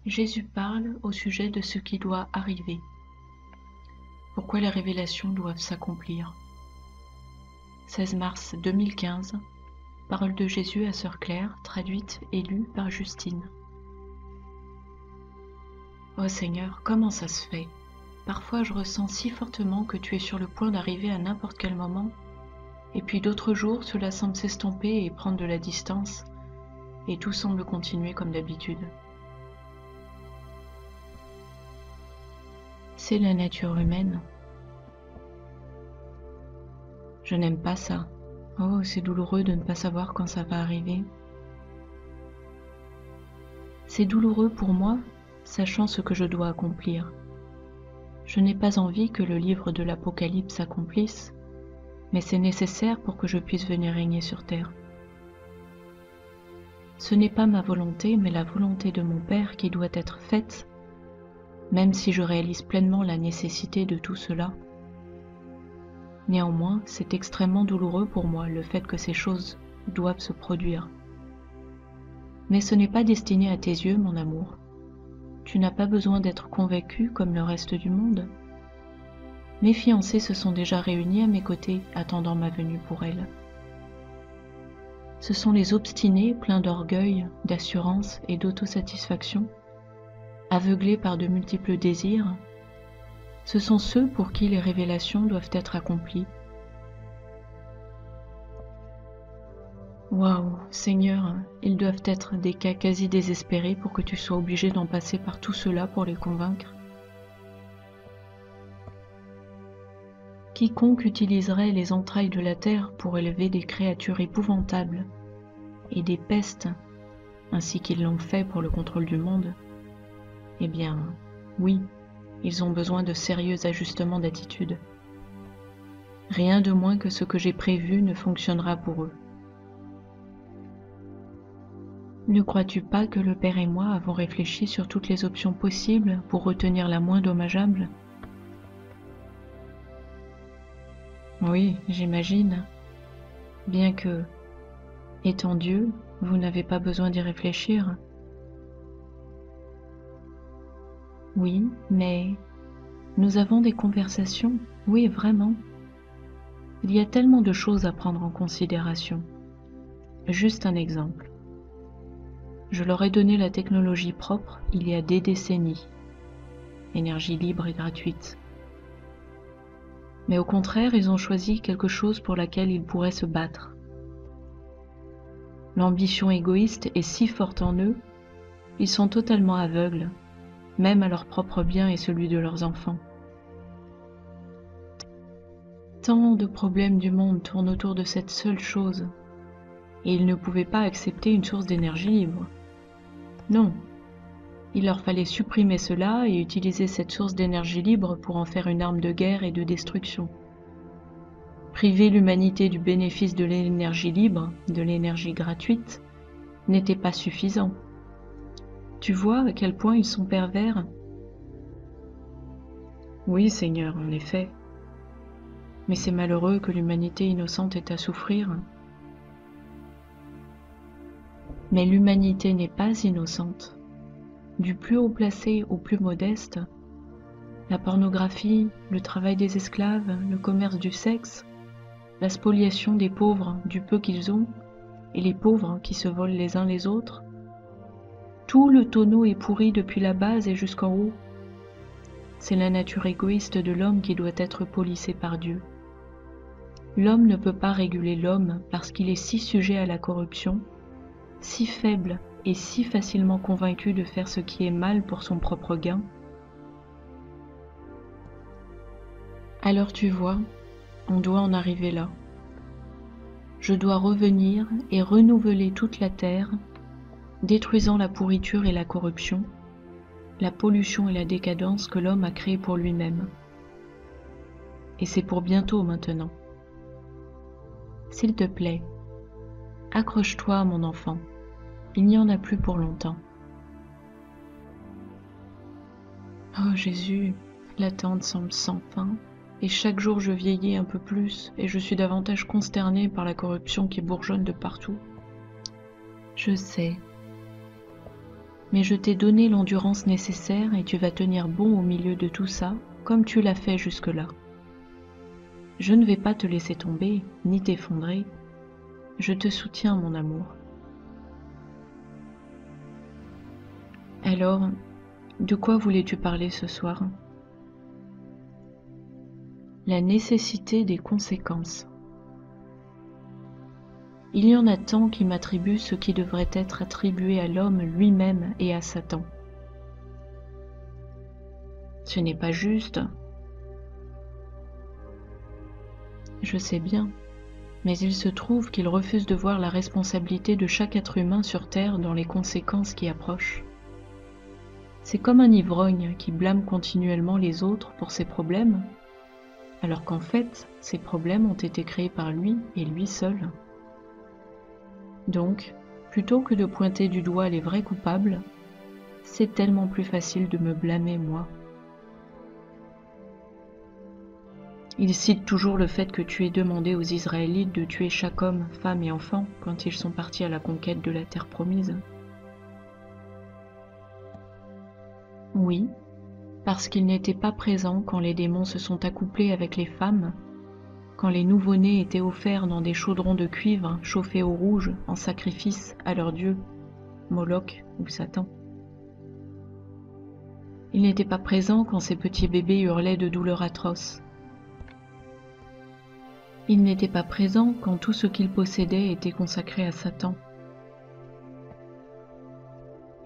Jésus parle au sujet de ce qui doit arriver. Pourquoi les révélations doivent s'accomplir. 16 mars 2015, Parole de Jésus à Sœur Claire, traduite et lue par Justine. Ô Seigneur, comment ça se fait? Parfois je ressens si fortement que tu es sur le point d'arriver à n'importe quel moment, et puis d'autres jours cela semble s'estomper et prendre de la distance, et tout semble continuer comme d'habitude. C'est la nature humaine. Je n'aime pas ça. Oh, c'est douloureux de ne pas savoir quand ça va arriver. C'est douloureux pour moi, sachant ce que je dois accomplir. Je n'ai pas envie que le livre de l'Apocalypse s'accomplisse, mais c'est nécessaire pour que je puisse venir régner sur terre. Ce n'est pas ma volonté, mais la volonté de mon Père qui doit être faite, même si je réalise pleinement la nécessité de tout cela. Néanmoins, c'est extrêmement douloureux pour moi le fait que ces choses doivent se produire. Mais ce n'est pas destiné à tes yeux, mon amour. Tu n'as pas besoin d'être convaincu comme le reste du monde. Mes fiancés se sont déjà réunis à mes côtés, attendant ma venue pour elles. Ce sont les obstinés, pleins d'orgueil, d'assurance et d'autosatisfaction, aveuglés par de multiples désirs. Ce sont ceux pour qui les révélations doivent être accomplies. Waouh, Seigneur, ils doivent être des cas quasi désespérés pour que tu sois obligé d'en passer par tout cela pour les convaincre. Quiconque utiliserait les entrailles de la terre pour élever des créatures épouvantables et des pestes, ainsi qu'ils l'ont fait pour le contrôle du monde, eh bien, oui, ils ont besoin de sérieux ajustements d'attitude. Rien de moins que ce que j'ai prévu ne fonctionnera pour eux. Ne crois-tu pas que le Père et moi avons réfléchi sur toutes les options possibles pour retenir la moins dommageable? Oui, j'imagine. Bien que, étant Dieu, vous n'avez pas besoin d'y réfléchir. Oui, mais nous avons des conversations, oui, vraiment. Il y a tellement de choses à prendre en considération. Juste un exemple. Je leur ai donné la technologie propre il y a des décennies, énergie libre et gratuite. Mais au contraire, ils ont choisi quelque chose pour laquelle ils pourraient se battre. L'ambition égoïste est si forte en eux, ils sont totalement aveugles, même à leur propre bien et celui de leurs enfants. Tant de problèmes du monde tournent autour de cette seule chose, et ils ne pouvaient pas accepter une source d'énergie libre. Non, il leur fallait supprimer cela et utiliser cette source d'énergie libre pour en faire une arme de guerre et de destruction. Priver l'humanité du bénéfice de l'énergie libre, de l'énergie gratuite, n'était pas suffisant. Tu vois à quel point ils sont pervers? Oui, Seigneur, en effet. Mais c'est malheureux que l'humanité innocente ait à souffrir. Mais l'humanité n'est pas innocente. Du plus haut placé au plus modeste, la pornographie, le travail des esclaves, le commerce du sexe, la spoliation des pauvres du peu qu'ils ont, et les pauvres qui se volent les uns les autres, tout le tonneau est pourri depuis la base et jusqu'en haut. C'est la nature égoïste de l'homme qui doit être polissée par Dieu. L'homme ne peut pas réguler l'homme parce qu'il est si sujet à la corruption, si faible et si facilement convaincu de faire ce qui est mal pour son propre gain. Alors tu vois, on doit en arriver là. Je dois revenir et renouveler toute la terre, détruisant la pourriture et la corruption, la pollution et la décadence que l'homme a créée pour lui-même. Et c'est pour bientôt maintenant. S'il te plaît, accroche-toi, mon enfant, il n'y en a plus pour longtemps. Oh Jésus, l'attente semble sans fin, et chaque jour je vieillis un peu plus, et je suis davantage consternée par la corruption qui bourgeonne de partout. Je sais. Mais je t'ai donné l'endurance nécessaire et tu vas tenir bon au milieu de tout ça, comme tu l'as fait jusque-là. Je ne vais pas te laisser tomber, ni t'effondrer. Je te soutiens, mon amour. Alors, de quoi voulais-tu parler ce soir? La nécessité des conséquences. Il y en a tant qui m'attribuent ce qui devrait être attribué à l'homme lui-même et à Satan. Ce n'est pas juste. Je sais bien, mais il se trouve qu'ils refusent de voir la responsabilité de chaque être humain sur Terre dans les conséquences qui approchent. C'est comme un ivrogne qui blâme continuellement les autres pour ses problèmes, alors qu'en fait, ces problèmes ont été créés par lui et lui seul. Donc, plutôt que de pointer du doigt les vrais coupables, c'est tellement plus facile de me blâmer moi. Il cite toujours le fait que tu aies demandé aux Israélites de tuer chaque homme, femme et enfant quand ils sont partis à la conquête de la terre promise. Oui, parce qu'ils n'étaient pas présents quand les démons se sont accouplés avec les femmes, quand les nouveau-nés étaient offerts dans des chaudrons de cuivre chauffés au rouge en sacrifice à leur dieu, Moloch ou Satan. Ils n'étaient pas présents quand ces petits bébés hurlaient de douleur atroce. Ils n'étaient pas présents quand tout ce qu'ils possédaient était consacré à Satan.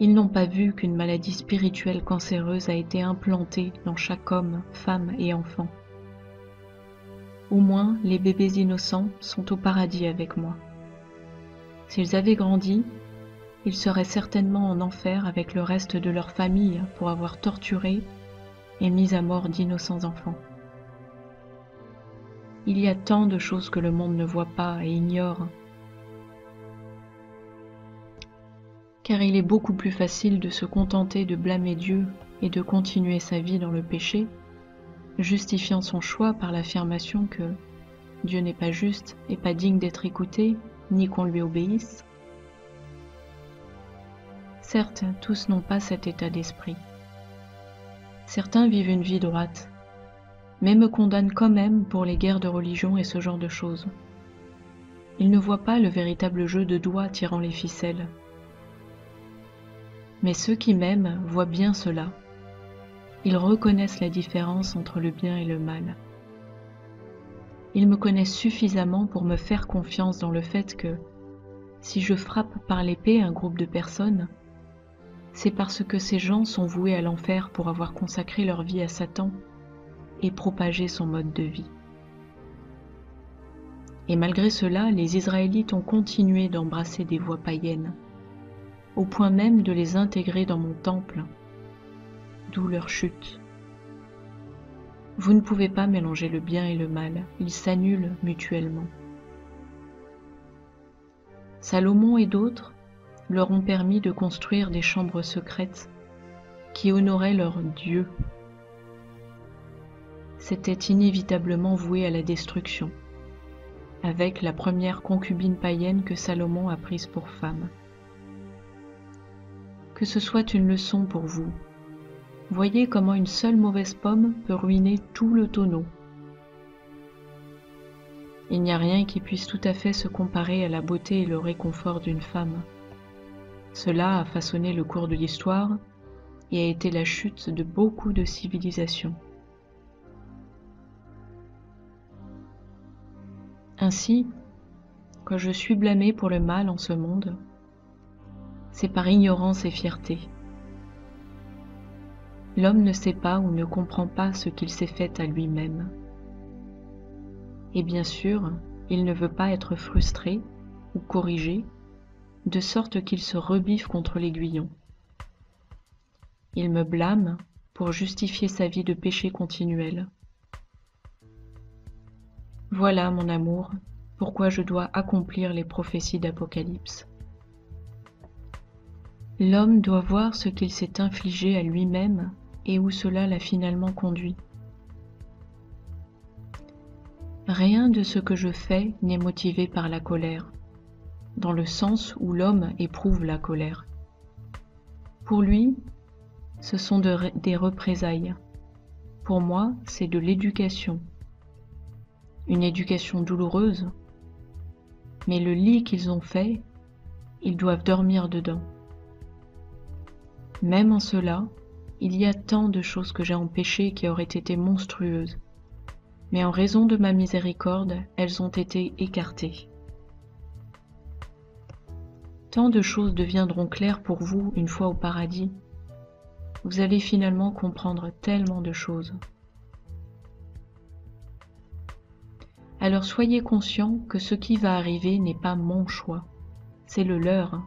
Ils n'ont pas vu qu'une maladie spirituelle cancéreuse a été implantée dans chaque homme, femme et enfant. Au moins, les bébés innocents sont au paradis avec moi. S'ils avaient grandi, ils seraient certainement en enfer avec le reste de leur famille pour avoir torturé et mis à mort d'innocents enfants. Il y a tant de choses que le monde ne voit pas et ignore, car il est beaucoup plus facile de se contenter de blâmer Dieu et de continuer sa vie dans le péché, justifiant son choix par l'affirmation que Dieu n'est pas juste et pas digne d'être écouté, ni qu'on lui obéisse. Certes, tous n'ont pas cet état d'esprit. Certains vivent une vie droite, mais me condamnent quand même pour les guerres de religion et ce genre de choses. Ils ne voient pas le véritable jeu de doigts tirant les ficelles. Mais ceux qui m'aiment voient bien cela. Ils reconnaissent la différence entre le bien et le mal. Ils me connaissent suffisamment pour me faire confiance dans le fait que, si je frappe par l'épée un groupe de personnes, c'est parce que ces gens sont voués à l'enfer pour avoir consacré leur vie à Satan et propagé son mode de vie. Et malgré cela, les Israélites ont continué d'embrasser des voies païennes, au point même de les intégrer dans mon temple, d'où leur chute. Vous ne pouvez pas mélanger le bien et le mal, ils s'annulent mutuellement. Salomon et d'autres leur ont permis de construire des chambres secrètes qui honoraient leur Dieu. C'était inévitablement voué à la destruction, avec la première concubine païenne que Salomon a prise pour femme. Que ce soit une leçon pour vous. Voyez comment une seule mauvaise pomme peut ruiner tout le tonneau. Il n'y a rien qui puisse tout à fait se comparer à la beauté et le réconfort d'une femme. Cela a façonné le cours de l'histoire et a été la chute de beaucoup de civilisations. Ainsi, quand je suis blâmée pour le mal en ce monde, c'est par ignorance et fierté. L'homme ne sait pas ou ne comprend pas ce qu'il s'est fait à lui-même. Et bien sûr, il ne veut pas être frustré ou corrigé, de sorte qu'il se rebiffe contre l'aiguillon. Il me blâme pour justifier sa vie de péché continuel. Voilà, mon amour, pourquoi je dois accomplir les prophéties d'Apocalypse. L'homme doit voir ce qu'il s'est infligé à lui-même et où cela l'a finalement conduit. Rien de ce que je fais n'est motivé par la colère, dans le sens où l'homme éprouve la colère. Pour lui, ce sont des représailles. Pour moi, c'est de l'éducation. Une éducation douloureuse, mais le lit qu'ils ont fait, ils doivent dormir dedans. Même en cela, il y a tant de choses que j'ai empêchées qui auraient été monstrueuses, mais en raison de ma miséricorde, elles ont été écartées. Tant de choses deviendront claires pour vous une fois au paradis. Vous allez finalement comprendre tellement de choses. Alors soyez conscients que ce qui va arriver n'est pas mon choix, c'est le leur.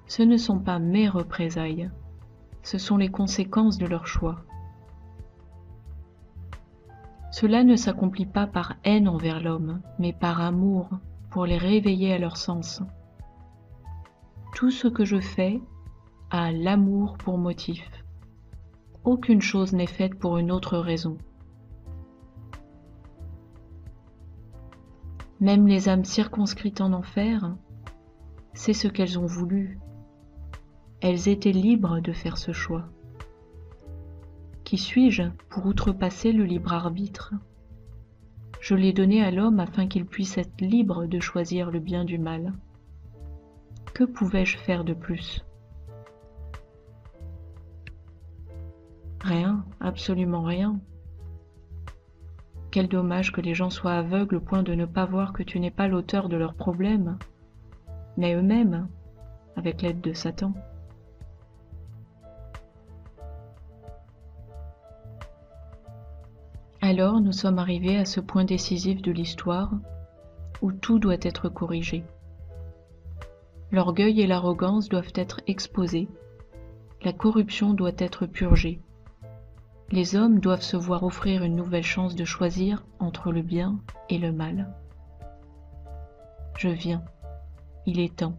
Ce ne sont pas mes représailles, ce sont les conséquences de leur choix. Cela ne s'accomplit pas par haine envers l'homme, mais par amour, pour les réveiller à leur sens. Tout ce que je fais a l'amour pour motif. Aucune chose n'est faite pour une autre raison. Même les âmes circonscrites en enfer, c'est ce qu'elles ont voulu. Elles étaient libres de faire ce choix. Qui suis-je pour outrepasser le libre arbitre? Je l'ai donné à l'homme afin qu'il puisse être libre de choisir le bien du mal. Que pouvais-je faire de plus? Rien, absolument rien. Quel dommage que les gens soient aveugles au point de ne pas voir que tu n'es pas l'auteur de leurs problèmes, mais eux-mêmes, avec l'aide de Satan. Alors nous sommes arrivés à ce point décisif de l'histoire où tout doit être corrigé. L'orgueil et l'arrogance doivent être exposés, la corruption doit être purgée. Les hommes doivent se voir offrir une nouvelle chance de choisir entre le bien et le mal. Je viens, il est temps.